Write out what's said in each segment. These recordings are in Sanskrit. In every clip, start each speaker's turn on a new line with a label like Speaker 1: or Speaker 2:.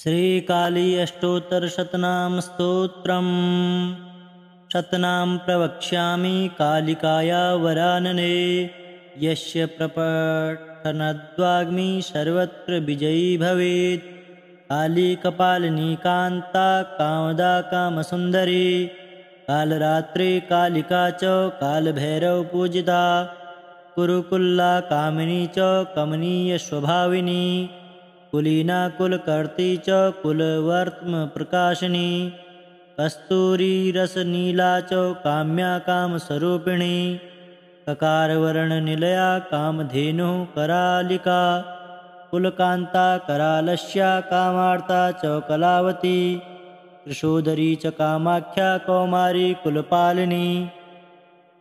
Speaker 1: श्रीकाली अष्टोत्तरशतनाम स्तोत्रम् शतनाम प्रवक्ष्यामि कालिकाया वरानने। यस्य प्रपठनद्वाग्मी सर्वत्र विजयी भवेत्। काली कपालिनी कान्ता कामदा कामसुन्दरी। कालरात्रि कालिका च कालभैरव पूजिता। कुरुकुल्ला कामिनी च कमनीयस्वभाविनी। कुलीना कुलकर्त्री च कुलवर्त्म प्रकाशिनी। कस्तूरी रसनीला च काम्या कामस्वरूपिणी। ककारवर्णनिलया कामधेनुः करालिका। कुलकान्ता करालस्या कामार्ता च कलावती। कृशोदरी च कामाख्या कौमारी कुलपालिनी।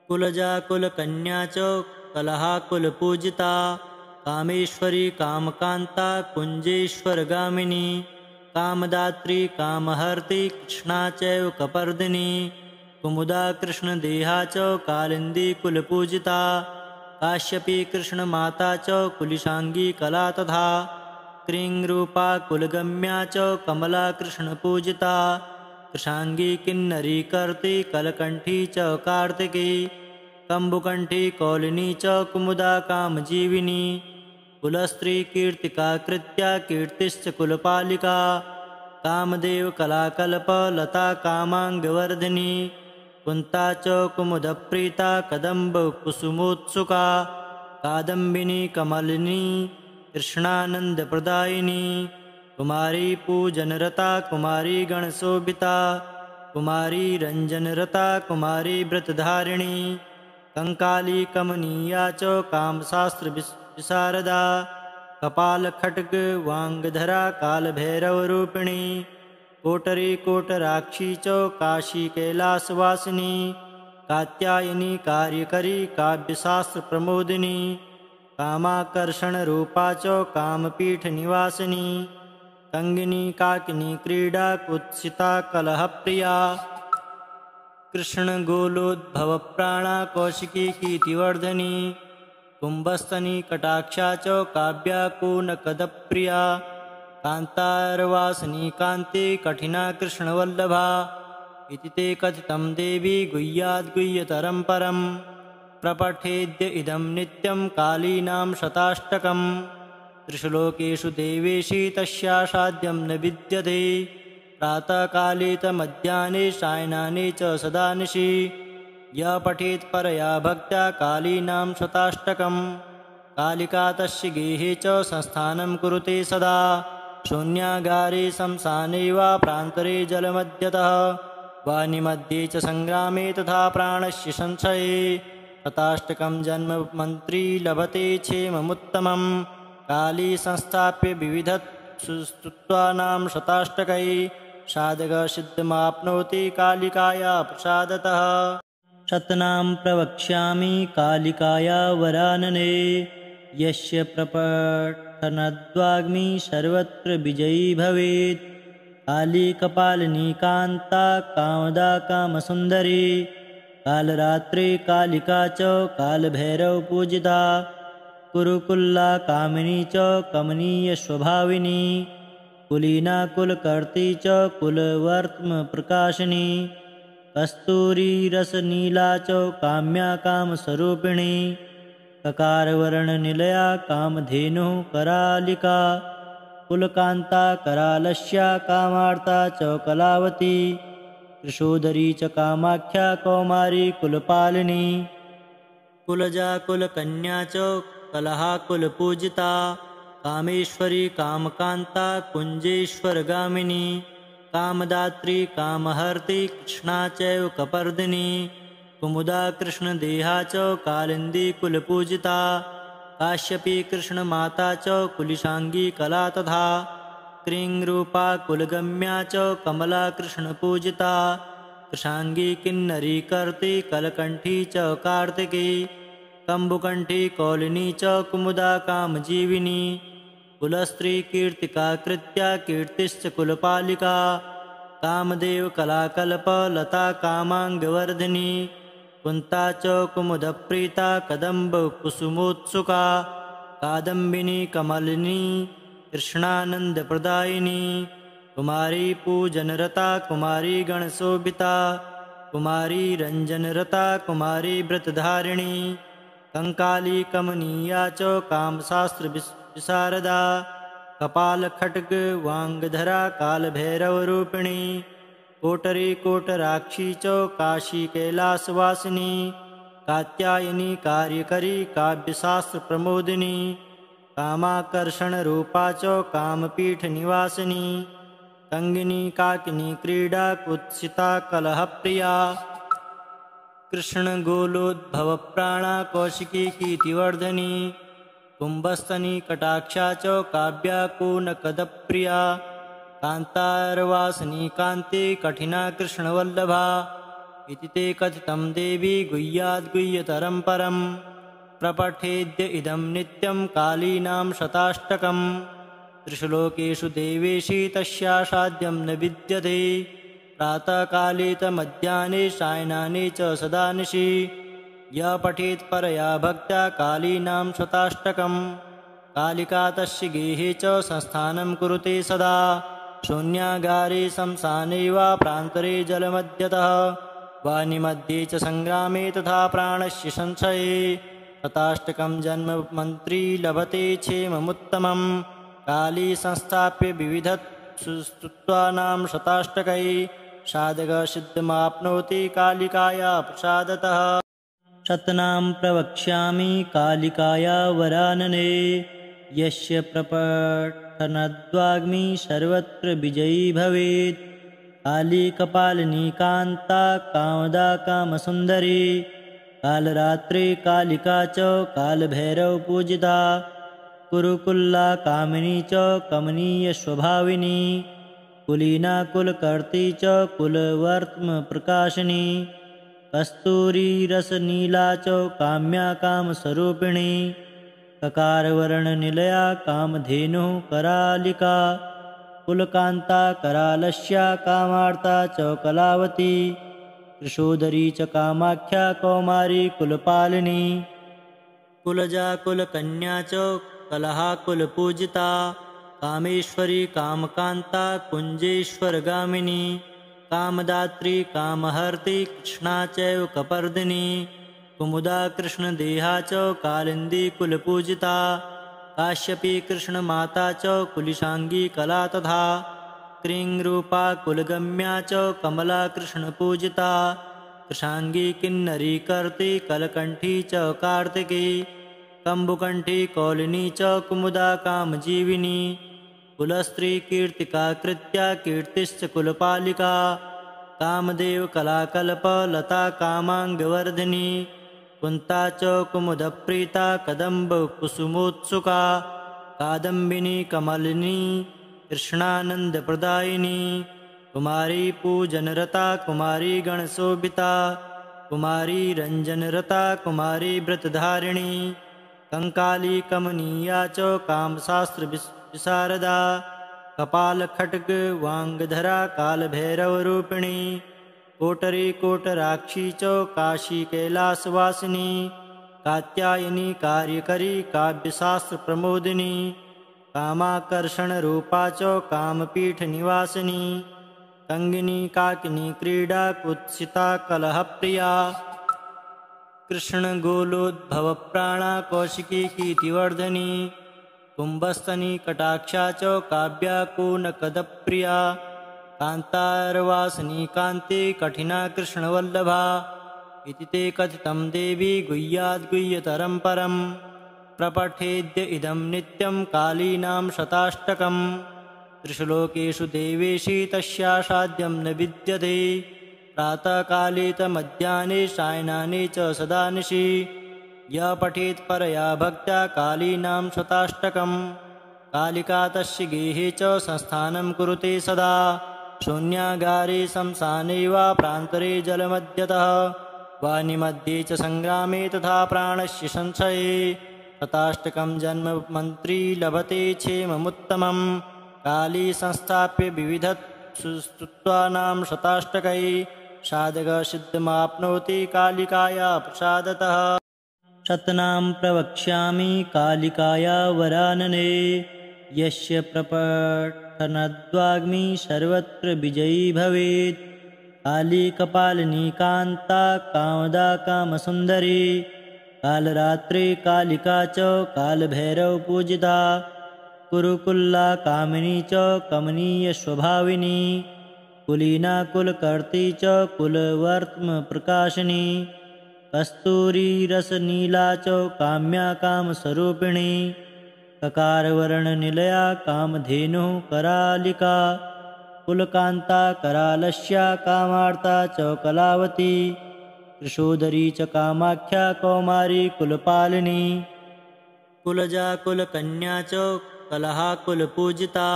Speaker 1: कुलजा कुलकन्या च कलहा कुलपूजिता। कामेश्वरी कामकान्ता कुञ्जेश्वरगामिनी। कामदात्री कामहर्त्री कृष्णा चैव कपर्दिनी। कुमुदा कृष्णदेहा च कालिन्दी कुलपूजिता। काश्यपी कृष्णमाता च कुलिशाङ्गी कला तथा। क्रीङ्रूपा कुलगम्या च कमला कृष्णपूजिता। कृशाङ्गी किन्नरी कर्त्री कलकण्ठी च कार्तिकी। कम्बुकण्ठी कौलिनी च कुमुदा कामजीविनी। कुलस्त्री कीर्तिका कृत्या कीर्तिश्च कुलपालिका। कामदेव कलाकल्प लता कामाङ्गवर्धिनी। कुन्ता च कुमुदप्रीता कदम्ब कुसुमोत्सुका। कादम्बिनी कमलिनी कृष्णानन्दप्रदायिनी। कुमारी पूजनरता कुमारी गणशोभिता। कुमारी रञ्जनरता कुमारी व्रतधारिणी। कंकाली कमनीया च कामशास्त्रविशारदा। कपालखड्ग वाङ्गधरा कालभैरवरूपिणी। कोटरी कोटराक्षी च काशी कैलासवासिनी। कात्यायनी कार्यकरी काव्यशास्त्रप्रमोदिनी। कामाकर्षणरूपा च कामपीठनिवासिनी। कङ्गिनी काकिनी क्रीडा कुत्सिता कलहप्रिया। कृष्णगोलोद्भवप्राणा कौशिकी कीर्तिवर्धनी। कुम्भस्तनी कटाक्षा च काव्या कूनकदप्रिया। कान्तारवासिनी कान्ति कठिना कृष्णवल्लभा। इति ते कथितं देवी गुह्याद्गुह्यतरं परं। प्रपठेद्य इदं नित्यं कालीनां शताष्टकम्। त्रिषु देवेशी तस्यासाद्यं न विद्यते। प्रातःकाले मध्याह्ने सायनाने च सदा निशि। यः पठेत् परया भक्त्या कालीनां शताष्टकम्। कालिका तस्य गेहे च संस्थानं कुरुते सदा। शून्यागारे श्मशाने वा प्रान्तरे जलमध्यतः। वानिमध्ये च संग्रामे तथा प्राणस्य संशये। शताष्टकं जन्ममन्त्री लभते क्षेममुत्तमम्। काली संस्थाप्य विविधस्तुत्वानां शताष्टकैः। साधकसिद्धिमाप्नोति कालिकाया प्रसादतः। शतनाम प्रवक्ष्यामि कालिकाया वरानने। यस्य प्रपठनद्वाग्मी सर्वत्र विजयी भवेत्। काली कपालिनी कान्ता कामदा कामसुन्दरी। कालरात्रि कालिका च कालभैरव पूजिता। कुरुकुल्ला कामिनी च कमनीयस्वभाविनी। कुलीना कुलकर्त्री च कुलवर्त्म प्रकाशिनी। कस्तूरी रसनीला च काम्या कामस्वरूपिणी। ककारवर्णनिलया कामधेनुः करालिका। कुलकान्ता करालस्या कामार्ता च कलावती। कृशोदरी च कामाख्या कौमारी कुलपालिनी। कुलजा कुलकन्या च कलहा कुलपूजिता। कामेश्वरी कामकान्ता कुञ्जेश्वरगामिनी। कामदात्री कामहर्त्री कृष्णा चैव कपर्दिनी। कुमुदा कृष्णदेहा च कालिन्दी कुलपूजिता। काश्यपी कृष्णमाता च कुलिशाङ्गी कला तथा। क्रीङ्रूपा कुलगम्या च कमला कृष्णपूजिता। कृशाङ्गी किन्नरी कर्त्री कलकण्ठी च कार्तिकी। कम्बुकण्ठी कौलिनी च कुमुदा कामजीविनी। कुलस्त्री कीर्तिका कृत्या कीर्तिश्च कुलपालिका। कामदेव कलाकल्प लता कामाङ्गवर्धिनी। कुन्ता च कुमुदप्रीता कदम्ब कुसुमोत्सुका। कादम्बिनी कमलिनी कृष्णानन्दप्रदायिनी। कुमारी पूजनरता कुमारी गणशोभिता कुमारी रंजनरता कुमारी व्रतधारिणी कंकाली कमनीया च कामशास्त्र विशारदा कपालखड्ग वांगधरा कालभैरवरूपिणी कोटरी कोटराक्षी च काशी कैलासवासिनी कात्यायनी कार्यकरी काव्यशास्त्र प्रमोदिनी कामाकर्षण रूपा च कामपीठ निवासिनी कंगिनी काकिनी क्रीडा कुत्सिता कलहप्रिया कृष्ण गोलोद्भव प्राणा कौशिकी कीर्तिवर्धनी कुंभस्तनी कटाक्षा च काव्या कूनकदप्रिया कांतारवासिनी कांति कठिना कृष्णवल्लभा इति ते कथितं देवी गुह्याद्गुह्यतरं परं प्रपठेद्य इदं नित्यं कालीनां शताष्टकम् त्रिश्लोकेषु देवेशी तस्यासाद्यं न विद्यते प्रातःकाले मध्याह्ने सायनाने च सदा निशि यः पठेत् परया भक्त्या कालीनां शताष्टकम् कालिका तस्य गेहे च संस्थानं कुरुते सदा शून्यागारे शमशाने वा प्रान्तरे जलमध्यतः वानिमध्ये च संग्रामे तथा प्राणस्य संशये शताष्टकं जन्म मन्त्री लभते क्षेममुत्तमम् काली संस्थाप्य विविधस्तुत्वानां शताष्टकै साधकसिद्धिमाप्नोति कालिकाया प्रसादतः शतनां प्रवक्ष्यामि कालिकाया वरानने यस्य प्रपठनद्वाग्मी सर्वत्र विजयी भवेत् काली कपालिनी कान्ता कामदा कामसुन्दरी कालरात्रे कालिका च कालभैरव पूजिता कुरुकुल्ला कामिनी च कमनीयस्वभाविनी कुलीना कुलकर्त्री च कुलवर्त्म प्रकाशिनी कस्तूरी रसनीला च काम्या कामस्वरूपिणी ककारवर्णनिलया कामधेनुः करालिका कुलकान्ता करालस्या कामार्ता च कलावती कृशोदरी च कामाख्या कौमारी कुलपालिनी कुलजा कुलकन्या च कलहा कुलपूजिता कामेश्वरी कामकान्ता कुञ्जेश्वरगामिनी कामदात्री कामहर्त्री कृष्णा चैव कपर्दिनी कुमुदा कृष्णदेहा च कालिन्दी कुलपूजिता काश्यपी कृष्णमाता च कुलिशांगी कला तथा क्रीङ्रूपा कुलगम्या च कमला कृष्णपूजिता कृशांगी किन्नरी कर्ती कलकंठी च कार्तिकी कम्बुकंठी कौलिनी च कुमुदा कामजीविनी कुलस्त्री कीर्तिका कृत्या कीर्तिश्च कुलपालिका कामदेव कलाकल्प लता कामांगवर्धिनी कुन्ता च कुमुदप्रीता कदम्ब कुसुमोत्सुका कादम्बिनी कमलिनी कृष्णानन्दप्रदायिनी कुमारी पूजनरता कुमारी गणशोभिता कुमारी रंजनरता कुमारी व्रतधारिणी कंकाली कमनीया च कामशास्त्र विशारदा कपालखड्ग वांगधरा कालभैरवरूपिणी कोटरी कोटराक्षी च काशी कैलासवासिनी कात्यायनी कार्यकरी काव्यशास्त्र प्रमोदिनी कामाकर्षण रूपा च कामपीठ निवासिनी कंगिनी काकिनी क्रीडा कुत्सिता कलहप्रिया कृष्ण गोलोद्भव प्राणा कौशिकी कीर्तिवर्धनी कुंभस्तनी कटाक्षा च काव्या कूनकदप्रिया कांतारवासिनी कांति कठिना कृष्णवल्लभा इति ते कथितं देवी गुह्याद्गुह्यतरं परं प्रपठेद्य इदं नित्यं कालीनां शताष्टकम् त्रिश्लोकेषु देवेशी तस्यासाद्यं न विद्यते प्रातःकाले मध्याह्ने सायनाने च सदा निशि यः पठेत् परया भक्त्या कालीनां शताष्टकम् कालिका तस्य गेहे च संस्थानं कुरुते सदा शून्यागारे शमशाने वा प्रान्तरे जलमध्यतः वानिमध्ये च संग्रामे तथा प्राणस्य संशये शताष्टकं जन्म मन्त्री लभते क्षेममुत्तमम् काली संस्थाप्य विविधस्तुत्वानां शताष्टकै साधकसिद्धिमाप्नोति कालिकाया प्रसादतः शतनां प्रवक्ष्यामि कालिकाया वरानने यस्य प्रपठनद्वाग्मी सर्वत्र विजयी भवेत्। काली कपालिनी कान्ता कामदा कामसुन्दरी कालरात्रि कालिका च कालभैरव पूजिता कुरुकुल्ला कामिनी च कमनीयस्वभाविनी कुलीना कुलकर्त्री च कुलवर्त्म प्रकाशिनी कस्तूरी रसनीला च काम्या कामस्वरूपिणी ककारवर्णनिलया कामधेनुः करालिका कुलकान्ता करालस्या कामार्ता च कलावती कृशोदरी च कामाख्या कौमारी कुलपालिनी कुलजा कुलकन्या च कलहा कुलपूजिता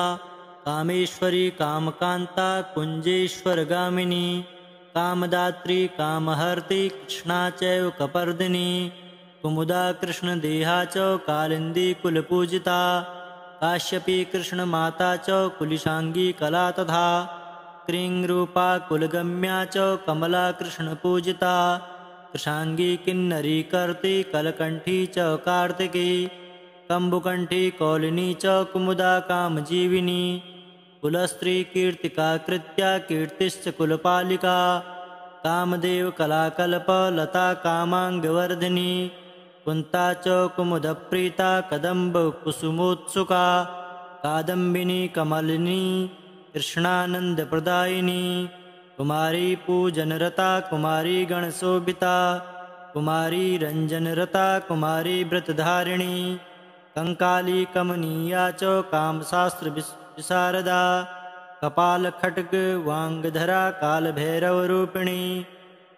Speaker 1: कामेश्वरी कामकान्ता कुञ्जेश्वरगामिनी कामदात्री कामहर्त्री कृष्णा चैव कपर्दिनी कुमुदा कृष्णदेहा च कालिन्दी कुलपूजिता काश्यपी कृष्णमाता च कुलिशाङ्गी कला तथा क्रीं रूपा कुलगम्या च कमला कृष्णपूजिता कृशाङ्गी किन्नरी कर्त्री कलकण्ठी च कार्तिकी कम्बुकण्ठी कौलिनी च कुमुदा कामजीविनी कुलस्त्री कीर्तिका कृत्या कीर्तिश्च कुलपालिका कामदेव कलाकल्पलता कामाङ्गवर्धिनी कुन्ता च कुमुदप्रीता कदम्बकुसुमोत्सुका कादम्बिनी कमलिनी कृष्णानन्दप्रदायिनी कुमारी पूजनरता कुमारी गणशोभिता कुमारी रञ्जनरता कुमारी व्रतधारिणी कंकाली कमनीया च कामशास्त्रविशारदा कपालखड्गवाङ्गधरा कालभैरवरूपिणी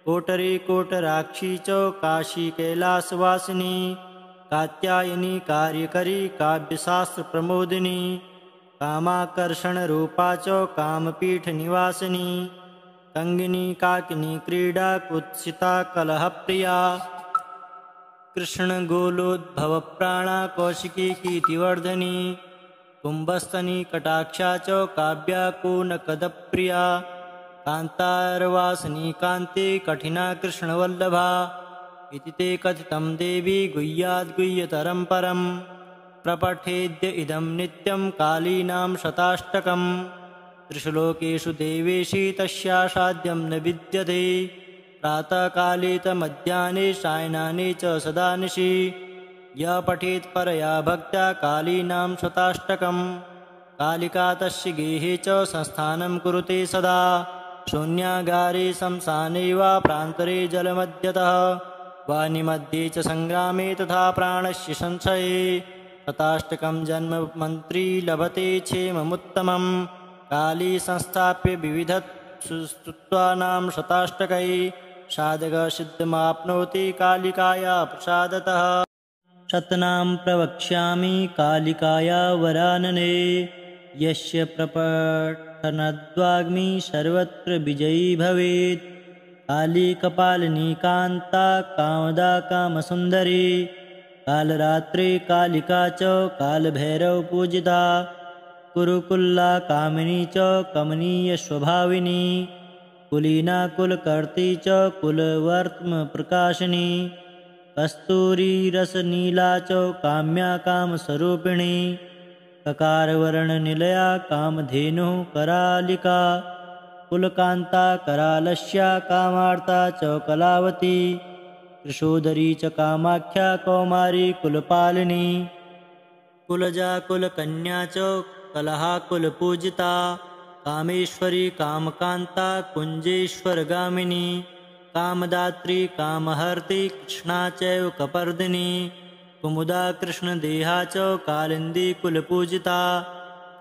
Speaker 1: कोटरी कोटराक्षी च काशीकैलासवासिनी कात्यायनी कार्यकरी काव्यशास्त्रप्रमोदिनी कामाकर्षणरूपा च कामपीठनिवासिनी कङ्गिनी काकिनी क्रीडा कुत्सिता कलहप्रिया कृष्णगोलोद्भवप्राणा कौशिकी कीर्तिवर्धनी कुम्भस्तनी कटाक्षा च काव्या कूनकदप्रिया कान्तारवासिनी कान्ति कठिना कृष्णवल्लभा इति ते कथितं देवी गुह्याद्गुह्यतरं परं प्रपठेद्य इदं नित्यं कालीनां शताष्टकं त्रिषु लोकेषु देवेशी तस्यासाद्यं न विद्यते प्रातःकाले मध्याह्ने सायनाने च सदा निशि यः पठेत् परया भक्त्या कालीनां शताष्टकं कालिका तस्य गेहे च संस्थानं कुरुते सदा शून्यागारे शमशाने वा प्रान्तरे जलमध्यतः वानिमध्ये च संग्रामे तथा प्राणस्य संशये शताष्टकं जन्ममन्त्री लभते क्षेममुत्तमं काली संस्थाप्य विविधस्तुत्वानां शताष्टकैः साधकसिद्धिमाप्नोति कालिकाया प्रसादतः शतनां प्रवक्ष्यामि कालिकाया वरानने यस्य प्रपठनद्वाग्मी सर्वत्र विजयी भवेत् काली कपालिनी कान्ता कामदा कामसुन्दरी कालरात्रि कालिका च कालभैरव पूजिता कुरुकुल्ला कामिनी च कमनीयस्वभाविनी कुलीना कुलकर्त्री च कुलवर्त्म प्रकाशिनी कस्तूरी रसनीला च काम्या कामस्वरूपिणी ककारवर्णनिलया कामधेनुः करालिका कुलकान्ता करालस्या कामार्ता च कलावती कृशोदरी च कामाख्या कौमारी कुलपालिनी कुलजा कुलकन्या च कलहा कुलपूजिता कामेश्वरी कामकान्ता कुञ्जेश्वरगामिनी कामदात्री कामहर्त्री कृष्णा चैव कपर्दिनी कुमुदा कृष्णदेहा च कालिन्दी कुलपूजिता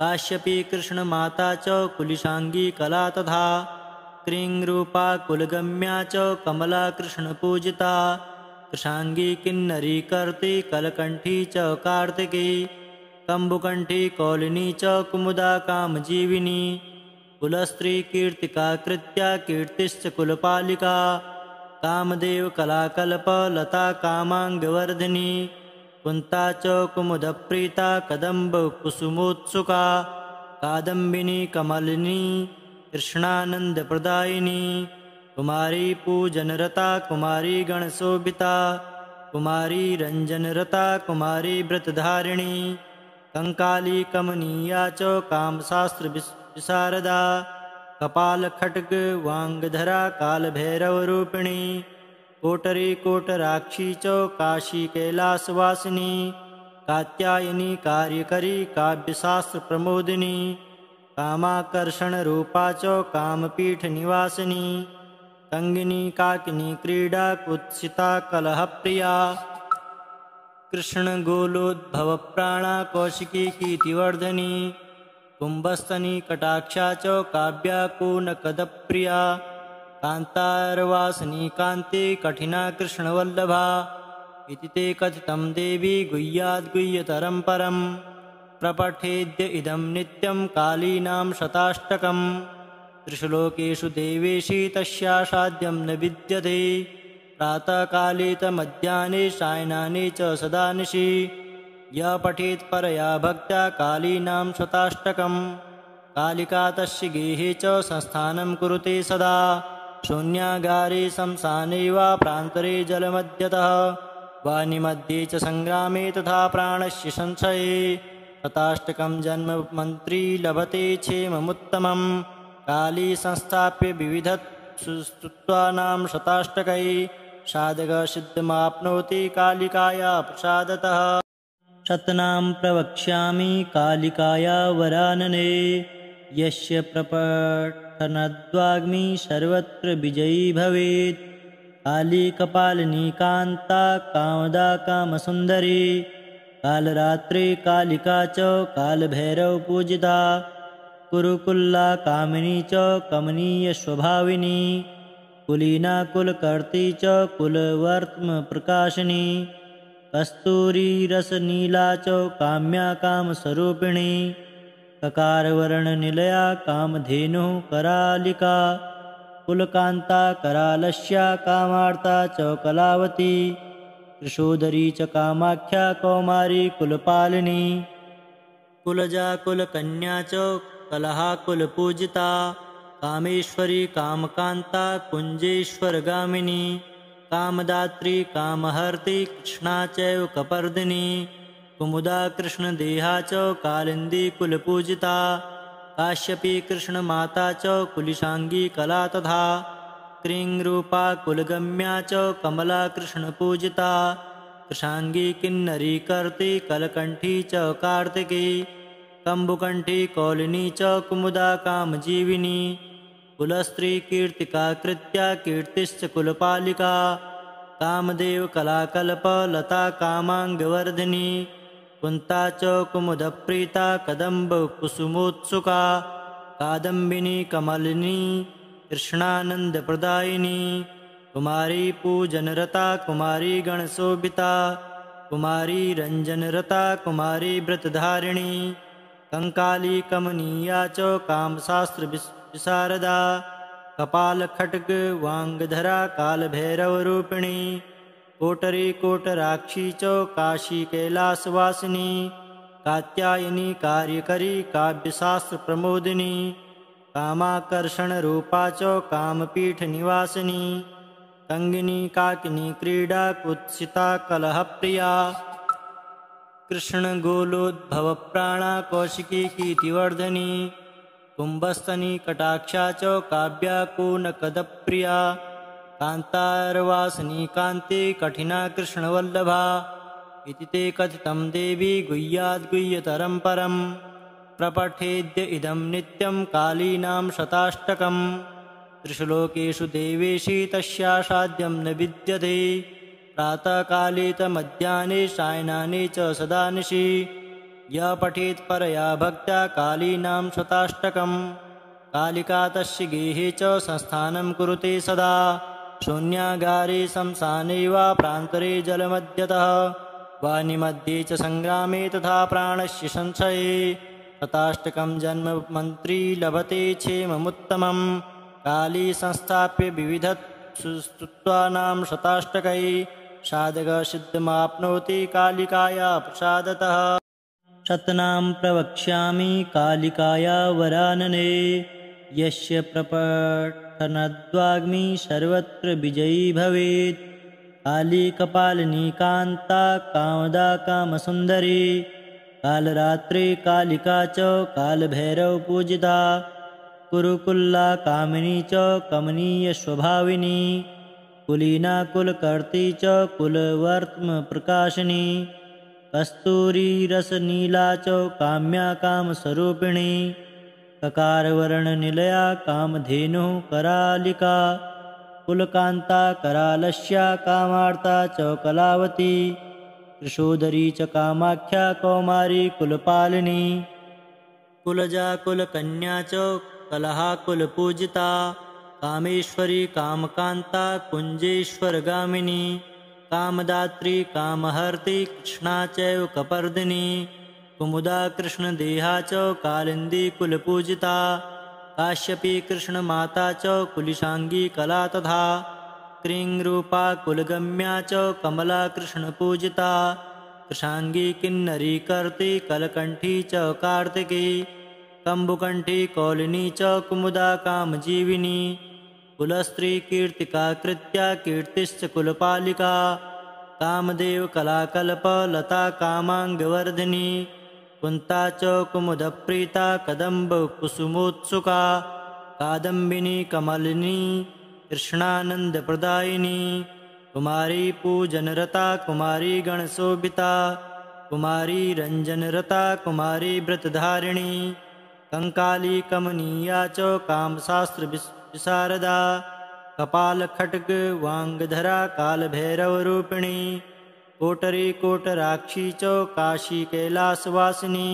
Speaker 1: काश्यपी कृष्णमाता च कुलिशाङ्गी कला तथा क्रीं रूपा कुलगम्या च कमला कृष्णपूजिता कृशाङ्गी किन्नरी कर्त्री कलकण्ठी च कार्तिकी कम्बुकण्ठी कौलिनी च कुमुदा कामजीविनी कुलस्त्री कीर्तिका कृत्या कीर्तिश्च कुलपालिका कामदेव कलाकल्पलता कामाङ्गवर्धिनी कुन्ता च कुमुदप्रीता कदम्बकुसुमोत्सुका कादम्बिनी कमलिनी कृष्णानन्दप्रदायिनी कुमारी पूजनरता कुमारी गणशोभिता कुमारी रञ्जनरता कुमारी व्रतधारिणी कंकाली कमनीया च कामशास्त्रविशारदा कपालखड्ग वांगधरा कालभैरवरूपिणी कोटरी कोटराक्षी च काशी कैलासवासिनी कात्यायनी कार्यकरी काव्यशास्त्रप्रमोदिनी कामाकर्षणरूपा च कामपीठनिवासिनी तंगिनी काकिनी क्रीडा कुत्सिता कलहप्रिया कृष्णगोलोद्भवप्राणा कौशिकी कीर्तिवर्धनी कुम्भस्तनी कटाक्षा च काव्याकूनकदप्रिया कान्तारवासिनी कान्ते कठिना कृष्णवल्लभा इति ते कथितं देवी गुह्याद्गुह्यतरं परं प्रपठेद्य इदं नित्यं कालीनां शताष्टकम् त्रिषु लोकेषु देवेशी तस्यासाद्यं न विद्यते प्रातःकाले मध्याह्ने सायनाने च सदा निशि यः पठेत् परया भक्त्या कालीनां शताष्टकम् कालिका तस्य गेहे च संस्थानं कुरुते सदा शून्यागारे शमशाने वा प्रान्तरे जलमध्यतः वानिमध्ये च संग्रामे तथा प्राणस्य संशये शताष्टकं जन्म मन्त्री लभते क्षेममुत्तमम् काली संस्थाप्य विविधस्तुत्वानां शताष्टकै साधकसिद्धिमाप्नोति कालिकाया प्रसादतः शतनां प्रवक्ष्यामि कालिकाया वरानने यस्य प्रपठनद्वाग्मी सर्वत्र विजयी भवेत् काली कपालिनी कान्ता कामदा कामसुन्दरी कालरात्रे कालिका च कालभैरवपूजिता कुरुकुल्ला कामिनी च कमनीयस्वभाविनी कुलीना कुलकर्त्री च कुलवर्त्मप्रकाशिनी कस्तूरी रसनीला च काम्या कामस्वरूपिणी ककारवर्णनिलया कामधेनुः करालिका कुलकान्ता करालस्या कामार्ता च कलावती कृशोदरी च कामाख्या कौमारी कुलपालिनी कुलजा कुलकन्या च कलहा कुलपूजिता कामेश्वरी कामकान्ता कुञ्जेश्वरगामिनी कामदात्री कामहर्त्री कृष्णा चैव कपर्दिनी कुमुदा कृष्णदेहा च कालिन्दी कुलपूजिता काश्यपी कृष्णमाता च कुलिशाङ्गी कला तथा क्रीङ्रूपा कुलगम्या च कमला कृष्णपूजिता कृशाङ्गी किन्नरी कर्ती कलकण्ठी च कार्तिकी कम्बुकण्ठी कौलिनी च कुमुदा कामजीविनी कुलस्त्री कीर्तिका कृत्या कीर्तिश्च कुलपालिका कामदेव कलाकल्प लता कामाङ्गवर्धिनी कुन्ता च कुमुदप्रीता कदम्बकुसुमोत्सुका कादम्बिनी कमलिनी कृष्णानन्दप्रदायिनी कुमारी पूजनरता कुमारी गणशोभिता कुमारी रञ्जनरता कुमारी व्रतधारिणी कंकाली कमनीया च कामशास्त्रविशारदा कपालखड्ग वांगधरा कालभैरवरूपिणी कोटरी कोटराक्षी च काशी कैलासवासिनी कात्यायनी कार्यकरी काव्यशास्त्रप्रमोदिनी कामाकर्षणरूपा च कामपीठनिवासिनी तंगिनी काकिनी क्रीडा कुत्सिता कलहप्रिया कृष्णगोलोद्भवप्राणा कौशिकी कीर्तिवर्धनी कुम्भस्तनी कटाक्षा च काव्याकूनकदप्रिया कान्तारवासिनी कान्ते कठिना कृष्णवल्लभा इति ते कथितं देवी गुह्याद्गुह्यतरं परं प्रपठेद्य इदं नित्यं कालीनां शताष्टकम् त्रिषु लोकेषु देवेशी तस्यासाद्यं न विद्यते प्रातःकाले मध्याह्ने सायनाने च सदा निशि यः पठेत् परया भक्त्या कालीनां शताष्टकम् कालिका तस्य गेहे च संस्थानं कुरुते सदा शून्यागारे शमशाने वा प्रान्तरे जलमध्यतः वानिमध्ये च संग्रामे तथा प्राणस्य संशये शताष्टकं जन्म मन्त्री लभते क्षेममुत्तमम् काली संस्थाप्य विविधस्तुत्वानां शताष्टकै साधकसिद्धिमाप्नोति कालिकाया प्रसादतः शतनां प्रवक्ष्यामि कालिकाया वरानने यस्य प्रपठनद्वाग्मी सर्वत्र विजयी भवेत् काली कपालिनी कान्ता कामदा कामसुन्दरी कालरात्रे कालिका च कालभैरवपूजिता कुरुकुल्ला कामिनी च कमनीयस्वभाविनी कुलीना कुलकर्त्री च कुलवर्त्मप्रकाशिनी कस्तूरीरसनीला च काम्या कामस्वरूपिणी ककारवर्णनिलया कामधेनुः करालिका कुलकान्ता करालस्या कामार्ता च कलावती कृशोदरी च कामाख्या कौमारी कुलपालिनी कुलजा कुलकन्या च कलहा कुलपूजिता कामेश्वरी कामकान्ता कुञ्जेश्वरगामिनी कामदात्री कामहर्त्री कृष्णा चैव कपर्दिनी कुमुदा कृष्णदेहा च कालिन्दी कुलपूजिता काश्यपी कृष्णमाता च कुलिशाङ्गी कला तथा क्रीङ्रूपा कुलगम्या च कमला कृष्णपूजिता कृशाङ्गी किन्नरी कर्त्री कलकण्ठी च कार्तिकी कम्बुकण्ठी कौलिनी च कुमुदा कामजीविनी कुलस्त्री कीर्तिका कृत्या कीर्तिश्च कुलपालिका कामदेव कलाकल्प लता कामाङ्गवर्धिनी कुन्ता च कुमुदप्रीता कदम्बकुसुमोत्सुका कादम्बिनी कमलिनी कृष्णानन्दप्रदायिनी कुमारी पूजनरता कुमारी गणशोभिता कुमारी रञ्जनरता कुमारी व्रतधारिणी कंकाली कमनीया च कामशास्त्रविशारदा कपालखड्ग वाङ्गधरा कालभैरवरूपिणी कोटरी कोटराक्षी च काशीकैलासवासिनी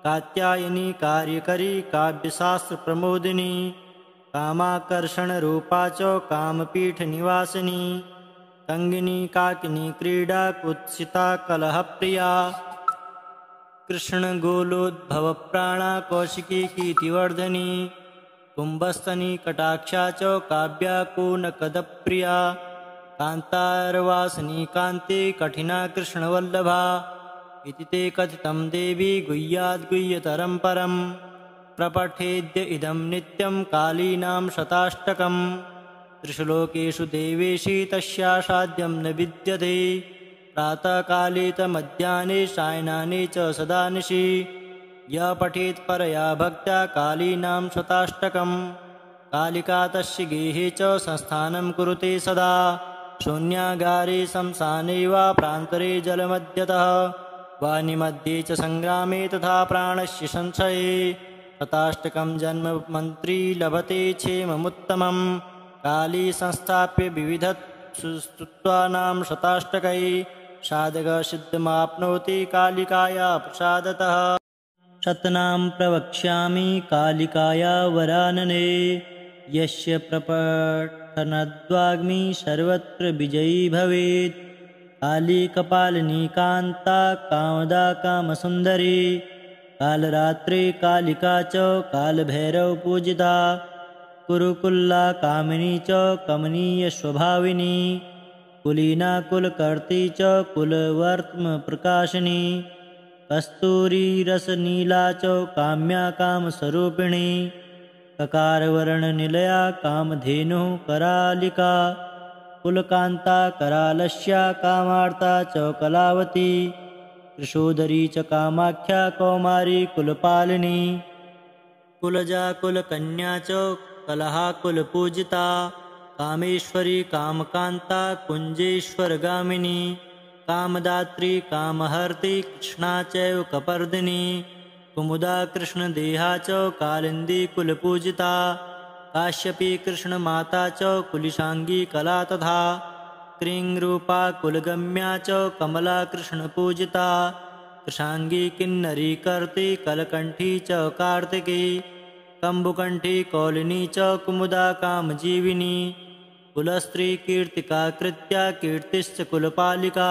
Speaker 1: कात्यायनी कार्यकरी काव्यशास्त्रप्रमोदिनी कामाकर्षणरूपा च कामपीठनिवासिनी कङ्गिनी काकिनी क्रीडा कुत्सिता कलहप्रिया कृष्णगोलोद्भवप्राणा कौशिकी कीर्तिवर्धनी कुम्भस्तनी कटाक्षा च काव्या कूनकदप्रिया कान्तारवासिनी कान्ति कठिना कृष्णवल्लभा इति ते कथितं देवी गुह्याद्गुह्यतरं परं प्रपठेद्य इदं नित्यं कालीनां शताष्टकम् त्रिश्लोकेषु देवेशी तस्यासाद्यं न विद्यते प्रातःकाले मध्याह्ने सायनाने च सदा निशि यः पठेत् परया भक्त्या कालीनां शताष्टकम् कालिका तस्य गेहे च संस्थानं कुरुते सदा शून्यागारे शमशाने वा प्रान्तरे जलमध्यतः वानिमध्ये च संग्रामे तथा प्राणस्य संशये शताष्टकं जन्ममन्त्री लभते क्षेममुत्तमम् काली संस्थाप्य विविधस्तुत्वानां शताष्टकै साधकसिद्धिमाप्नोति कालिकाया प्रसादतः शतनां प्रवक्ष्यामि कालिकाया वरानने यस्य प्रपठनद्वाग्मी सर्वत्र विजयी भवेत् काली कपालिनी कान्ता कामदा कामसुन्दरी कालरात्रे कालिका च कालभैरवपूजिता कुरुकुल्ला कामिनी च कमनीयस्वभाविनी कुलीना कुलकर्त्री च कुलवर्त्मप्रकाशिनी कस्तूरीरसनीला च काम्या कामस्वरूपिणी ककारवर्णनिलया कामधेनुः करालिका कुलकान्ता करालस्या कामार्ता च कलावती कृशोदरी च कामाख्या कौमारी कुलपालिनी कुलजा कुलकन्या च कलहा कुलपूजिता कामेश्वरी कामकान्ता कुञ्जेश्वरगामिनी कामदात्री कामहर्त्री कृष्णा चैव कपर्दिनी कुमुदा कृष्णदेहा च कालिन्दी कुलपूजिता काश्यपी कृष्णमाता च कुलिशाङ्गी कला तथा क्रीङ्रूपा कुलगम्या च कमला कृष्णपूजिता कृशाङ्गी किन्नरी कर्त्री कलकण्ठी च कार्तिकी कम्बुकण्ठी कौलिनी च कुमुदा कामजीविनी कुलस्त्री कीर्तिका कृत्या कीर्तिश्च कुलपालिका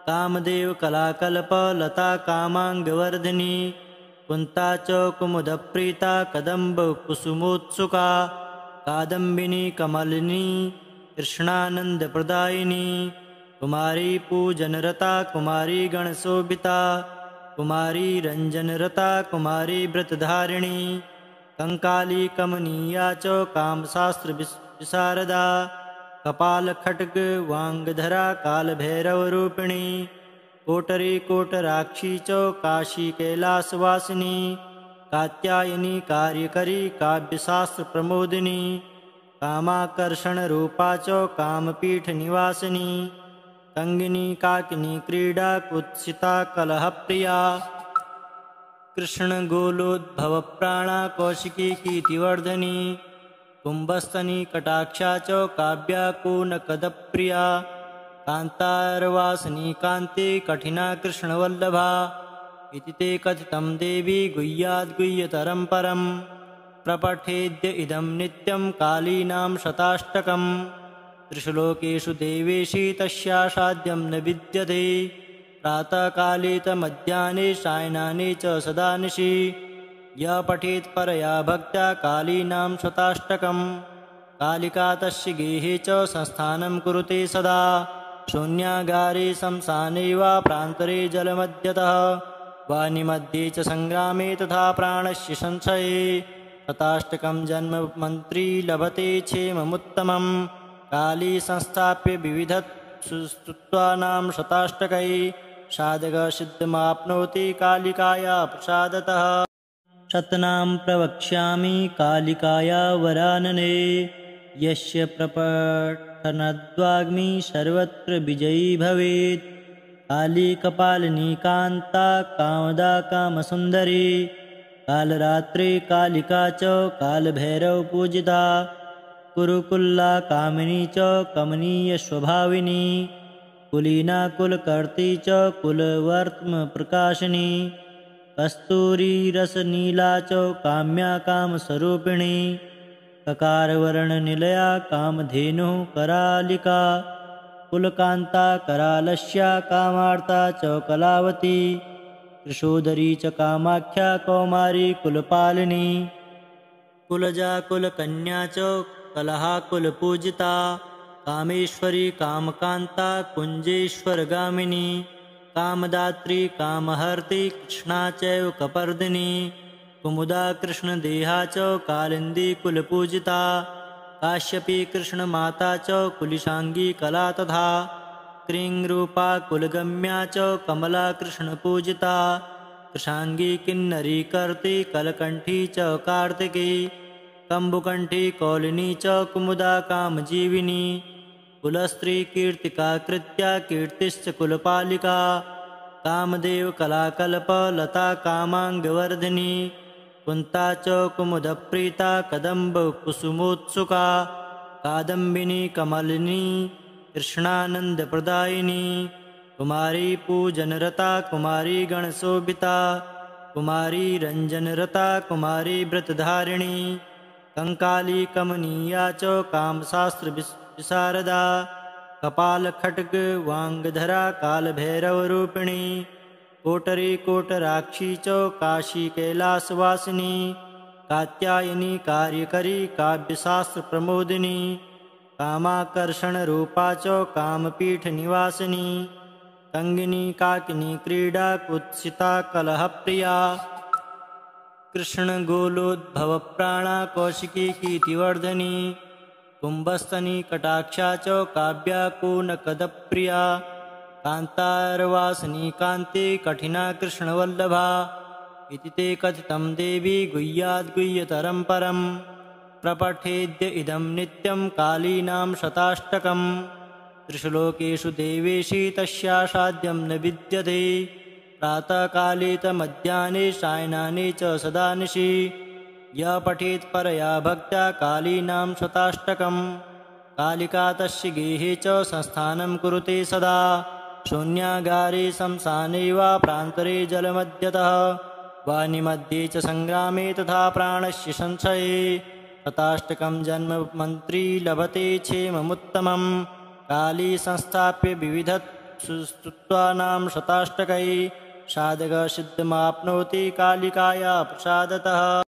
Speaker 1: कामदेव कलाकल्प लता कामाङ्गवर्धिनी कुन्ता च कुमुदप्रीता कदम्बकुसुमोत्सुका कादम्बिनी कमलिनी कृष्णानन्दप्रदायिनी कुमारी पूजनरता कुमारी गणशोभिता कुमारी रञ्जनरता कुमारी व्रतधारिणी कंकाली कमनीया च कामशास्त्रविशारदा कपालखड्ग वाङ्गधरा कालभैरवरूपिणी कोटरी कोटराक्षी च काशी कैलासवासिनी कात्यायनी कार्यकरी काव्यशास्त्र प्रमोदिनी कामाकर्षण रूपा च कामपीठ निवासिनी कंगिनी काकिनी क्रीडा कुत्सिता कलहप्रिया कृष्ण गोलोद्भव प्राणा कौशिकी कीर्तिवर्धनी कुंभस्तनी कटाक्षा च काव्या कूनकदप्रिया कांतारवासिनी कांते कठिना कृष्णवल्लभा इति ते कथितं देवी गुह्याद्गुह्यतरं परं प्रपठेद्य इदं नित्यं कालीनां शताष्टकम् त्रिश्लोकेषु देवेशी तस्यासाद्यं न विद्यते प्रातःकाले मध्याह्ने सायनाने च सदा निशि यः पठेत् परया भक्त्या कालीनां शताष्टकम् कालिका तस्य गेहे च संस्थानं कुरुते सदा शून्यागारे शमशाने वा प्रान्तरे जलमध्यतः वानिमध्ये च संग्रामे तथा प्राणस्य संशये शताष्टकं जन्म मन्त्री लभते क्षेममुत्तमम् काली संस्थाप्य विविधस्तुत्वानां शताष्टकै साधकसिद्धिमाप्नोति कालिकाया प्रसादतः शतनां प्रवक्ष्यामि कालिकाया वरानने यस्य प्रपठनद्वाग्मी सर्वत्र विजयी भवेत् काली कपालिनी कान्ता कामदा कामसुन्दरी कालरात्रे कालिका च कालभैरव पूजिता कुरुकुल्ला कामिनी च कमनीयस्वभाविनी कुलीना कुलकर्त्री च कुलवर्त्म प्रकाशिनी कस्तूरी रसनीला च काम्या कामस्वरूपिणी ककारवर्णनिलया कामधेनुः करालिका कुलकान्ता करालस्या कामार्ता च कलावती कृशोदरी च कामाख्या कौमारी कुलपालिनी कुलजा कुलकन्या च कलहा कुलपूजिता कामेश्वरी कामकान्ता कुञ्जेश्वरगामिनी कामदात्री कामहर्त्री कृष्णा चैव कपर्दिनी कुमुदा कृष्णदेहा च कालिन्दी कुलपूजिता काश्यपी कृष्णमाता च कुलिशांगी कला तथा क्रीङ्रूपा कुलगम्या च कमला कृष्णपूजिता कृशांगी किन्नरी कर्ती कलकंठी च कार्तिकी कम्बुकंठी कौलिनी च कुमुदा कामजीविनी कुलस्त्री कीर्तिका कृत्या कीर्तिश्च कुलपालिका कामदेव कलाकल्प लता कामांगवर्धिनी कुन्ता च कुमुदप्रीता कदम्ब कुसुमोत्सुका कादम्बिनी कमलिनी कृष्णानन्दप्रदायिनी कुमारी पूजनरता कुमारी गणशोभिता कुमारी रंजनरता कुमारी व्रतधारिणी कंकाली कमनीया च कामशास्त्र विशारदा कपालखड्ग वांगधरा कालभैरवरूपिणी कोटरी कोटराक्षी च काशी कैलासवासिनी कात्यायनी कार्यकरी काव्यशास्त्र प्रमोदिनी कामाकर्षण रूपा च कामपीठ निवासिनी कंगिनी काकिनी क्रीडा कुत्सिता कलहप्रिया कृष्ण गोलोद्भव प्राणा कौशिकी कीर्तिवर्धनी कुंभस्तनी कटाक्षा च काव्या कूनकदप्रिया कांतारवासिनी कांते कठिना कृष्णवल्लभा इति ते कथितं देवी गुह्याद्गुह्यतरं परं प्रपठेद्य इदं नित्यं कालीनां शताष्टकम् त्रिश्लोकेषु देवेशी तस्यासाद्यं न विद्यते प्रातःकाले मध्याह्ने सायनाने च सदा निशि यः पठेत् परया भक्त्या कालीनां शताष्टकम् कालिका तस्य गेहे च संस्थानं कुरुते सदा शून्यागारे शमशाने वा प्रान्तरे जलमध्यतः वानिमध्ये च संग्रामे तथा प्राणस्य संशये शताष्टकं जन्म मन्त्री लभते क्षेममुत्तमम् काली संस्थाप्य विविधस्तुत्वानां शताष्टकै साधकसिद्धिमाप्नोति कालिकाया प्रसादतः।